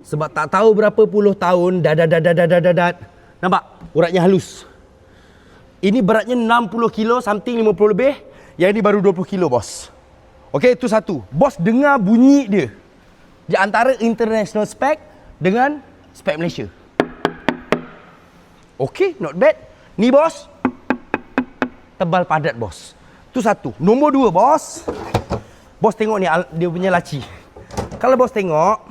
Sebab tak tahu berapa puluh tahun dadat. Nampak? Uratnya halus. Ini beratnya 60 kilo, something 50 lebih. Yang ini baru 20 kilo, bos. Okey, itu satu. Bos dengar bunyi dia. Di antara international spec dengan spec Malaysia. Okey, not bad. Ni, bos. Tebal padat, bos. Itu satu. Nombor dua, bos. Bos tengok ni, dia punya laci. Kalau bos tengok,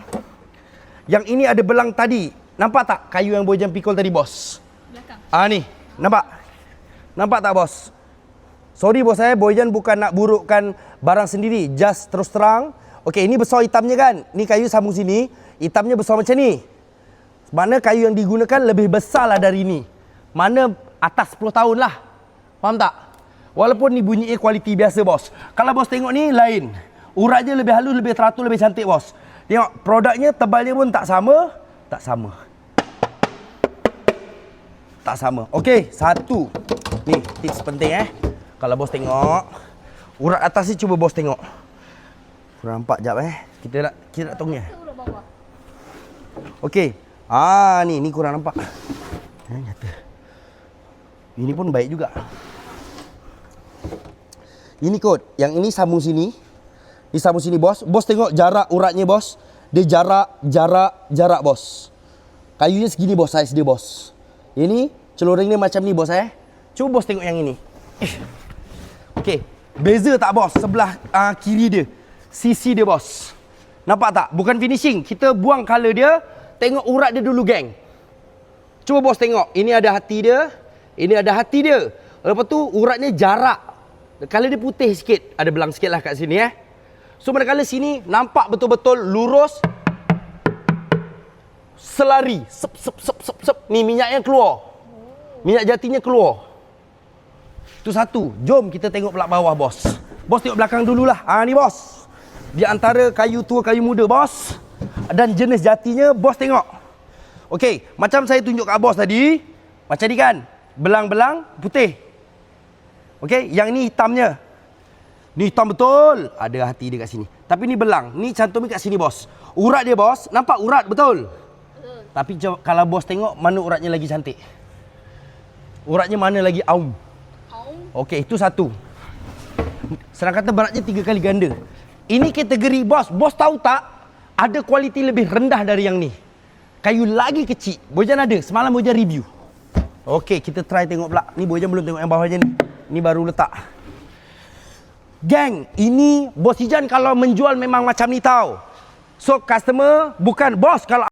yang ini ada belang tadi. Nampak tak kayu yang Boyjan pikul tadi, bos? Belakang. Ni. Nampak? Nampak tak, bos? Sorry, bos, Boyjan bukan nak burukkan barang sendiri. Just terus terang. Okey, ini besar hitamnya kan? Ni kayu sambung sini. Hitamnya besar macam ni. Mana kayu yang digunakan lebih besar lah dari ni. Mana atas 10 tahun lah. Faham tak? Walaupun ni bunyi kualiti biasa, bos. Kalau bos tengok ni, lain. Uratnya lebih halus, lebih teratur, lebih cantik, bos. Tengok, produknya tebalnya pun tak sama. Tak sama. Tak sama. Okey, satu. Ni, tips penting, Kalau bos tengok, urat atas ni cuba bos tengok. Kurang nampak jap, Kita nak tongnya. Urat bawah. Okey. Ni kurang nampak. Nyata. Ini pun baik juga. Ini kot. Yang ini sambung sini. Ini sambung sini, bos. Bos tengok jarak uratnya, bos. Dia jarak, bos. Kayunya segini, bos. Saiz dia, bos. Ini celuring dia macam ni, bos, Cuba bos tengok yang ini. Okey. Beza tak, bos? Sebelah kiri dia. Sisi dia, bos. Nampak tak? Bukan finishing. Kita buang color dia. Tengok urat dia dulu, geng. Cuba bos tengok. Ini ada hati dia. Ini ada hati dia. Lepas tu uratnya jarak. Color dia putih sikit. Ada belang sikit lah kat sini, So, manakala sini nampak betul-betul lurus. Selari. Sep. Ni minyaknya keluar. Minyak jatinya keluar. Itu satu. Jom kita tengok pula bawah, bos. Bos tengok belakang dululah. Ni, bos. Di antara kayu tua, kayu muda, bos. Dan jenis jatinya, bos tengok. Okey, macam saya tunjuk kat bos tadi. Macam ni kan? Belang-belang putih. Okey, yang ni hitamnya. Ni hitam betul. Ada hati dia kat sini. Tapi ni belang. Ni cantum kat sini, bos. Urat dia, bos. Nampak urat betul? Tapi kalau bos tengok, mana uratnya lagi cantik? Uratnya mana lagi aum? Okey, itu satu. Senang kata beratnya 3 kali ganda. Ini kategori bos. Bos tahu tak? Ada kualiti lebih rendah dari yang ni. Kayu lagi kecil. Boyjan ada. Semalam Boyjan review. Okey, kita try tengok pula. Ni Boyjan belum tengok yang bawahnya ni. Ni baru letak. Geng, ini Bos Ijan kalau menjual memang macam ni tau. So, customer bukan bos kalau